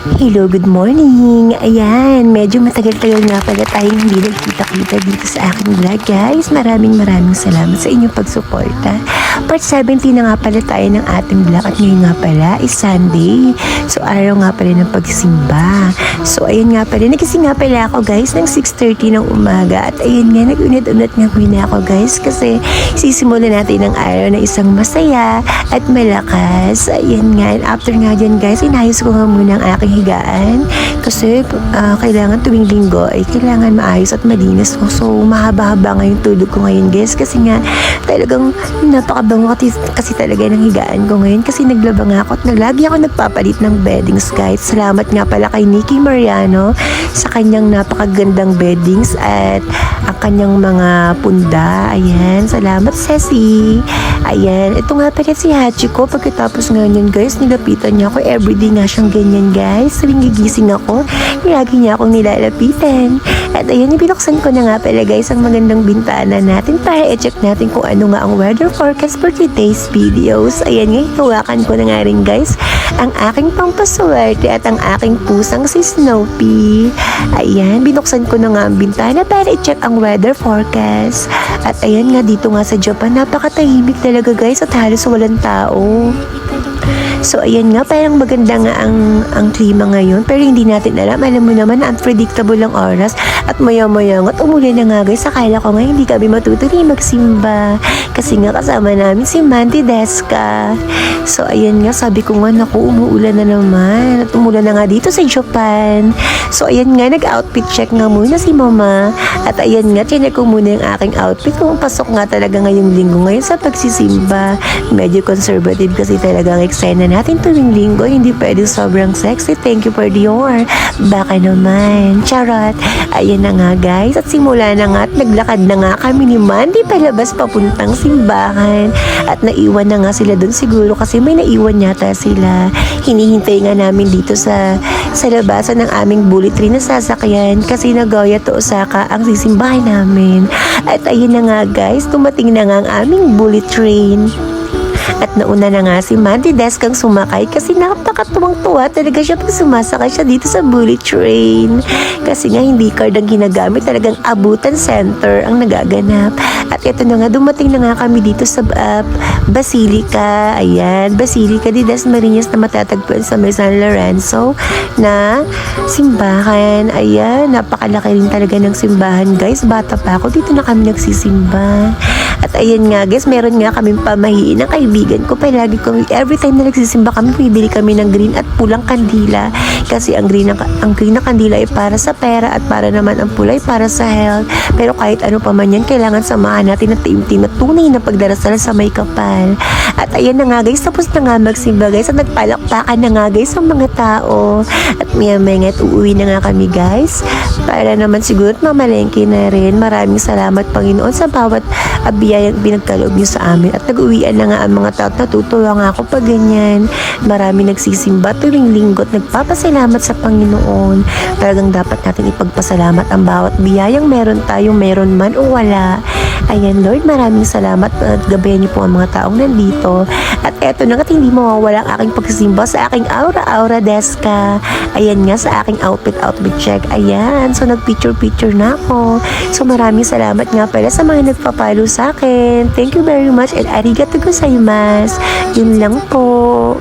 Hello, good morning! Ayan, medyo matagal-tagal nga pala tayong hindi nagkita-kita dito sa aking vlog, guys. Maraming salamat sa inyong pagsuporta. Part 70 na nga pala tayo ng ating vlog at ngayon nga pala is Sunday. So, araw nga pala ng pagsimba. So, ayun nga pala. Nagising nga pala ako, guys, ng 6:30 ng umaga. At ayun nga, nag-unat-unat nga muna ako, guys, kasi sisimulan natin ang araw na isang masaya at malakas. Ayun nga, and after nga dyan, guys, inayos ko nga muna ang aking higaan kasi kailangan tuwing linggo ay kailangan maayos at malinis ko. So mahaba-haba nga yung tulog ko ngayon, guys, kasi nga talagang napakabango kasi talaga ng higaan ko ngayon kasi naglaba nga ako at lagi ako nagpapalit ng beddings, guys. Salamat nga pala kay Nikki Mariano sa kanyang napakagandang beddings at ang kanyang mga punda. Ayan, salamat Ceci. Ayan, ito nga pala si Hachiko. Pagkatapos nga yun, guys, nilapitan niya ako. Everyday nga siyang ganyan, guys. Tuwing gigising ako, lagi niya akong nilalapitan. At ayan, binuksan ko na nga pala, guys, ang magandang bintana natin para i-check natin kung ano nga ang weather forecast for today's videos. Ayan nga, hawakan ko na nga rin, guys, ang aking pampaswerte at ang aking pusang si Snoopy. Ayan, binuksan ko na nga ang bintana para i-check ang weather forecast. At ayan nga, dito nga sa Japan, napakatahimik talaga, guys, at halos walang tao. So, ayan nga, parang maganda nga ang klima ngayon. Pero hindi natin alam. Alam mo naman, unpredictable ang oras. At maya-maya nga, umulan na nga, guys. Akala ko nga, hindi kami matutuloy magsimba. Kasi nga, kasama namin si Mandy Deska. So, ayan nga, sabi ko nga, naku, umuulan na naman. At umulan na nga dito sa Japan. So, ayan nga, nag-outfit check nga muna si Mama. At ayan nga, tiyak ko muna yung aking outfit. Kung pasok nga talaga ngayong linggo ngayon sa pagsisimba. Medyo conservative kasi talagang eksena natin tuwing linggo, hindi pwedeng sobrang sexy. Thank you for Dior. Baka naman. Charot. Ayan na nga, guys. At simula na nga at naglakad na nga kami ni Mandy palabas papuntang simbahan. At naiwan na nga sila doon siguro kasi may naiwan yata sila. Hinihintay nga namin dito sa labasan ng aming bullet train na sasakyan kasi Nagoya to Osaka ang sisimbahan namin. At ayun na nga, guys, dumating na nga ang aming bullet train. At nauna na nga si Mandy Deskang sumakay kasi napakatuwang-tuwa talaga siya pag sumasakay siya dito sa bullet train. Kasi nga hindi card ang ginagamit, talagang abutan center ang nagaganap. At ito na nga, dumating na nga kami dito sa Basilica. Ayan, Basilica de Dasmariñas na matatagpuan sa may San Lorenzo na simbahan. Ayan, napakalaki rin talaga ng simbahan, guys. Bata pa ako, dito na kami nagsisimba. At ayan nga, guys, meron nga kaming pamahiin ng kaibigan ko. Palagi kami, every time na nagsisimba kami, bibili kami ng green at pulang kandila. Kasi ang green na kandila ay para sa pera at para naman ang pulay para sa health. Pero kahit ano pa man yan, kailangan samahan natin na team-team at tunay na pagdarasal sa may kapal. At ayan na nga, guys, tapos na nga magsimba, guys, at nagpalakpakan na nga, guys, ang mga tao. At maya-maya nga, uuwi na nga kami, guys, para naman siguro mamalengke na rin. Maraming salamat, Panginoon, sa bawat biyayang pinagkaloob niyo sa amin. At nag-uwian na nga ang mga tao. Natutuwa nga ako pag ganyan. Marami nagsisimba tuwing linggo at nagpapasalamat sa Panginoon. Talagang dapat natin ipagpasalamat ang bawat biyayang meron tayo, meron man o wala. Ayan, Lord, maraming salamat at gabayan niyo po ang mga taong nandito. At eto na nga, hindi mawawala ang aking pagsisimba sa aking aura Deska. Ayan nga, sa aking outfit check. Ayan, so nag-picture na ako. So maraming salamat nga pala sa mga nagpapalo sa akin. Thank you very much and arigatou gozaimasu. Yun lang po.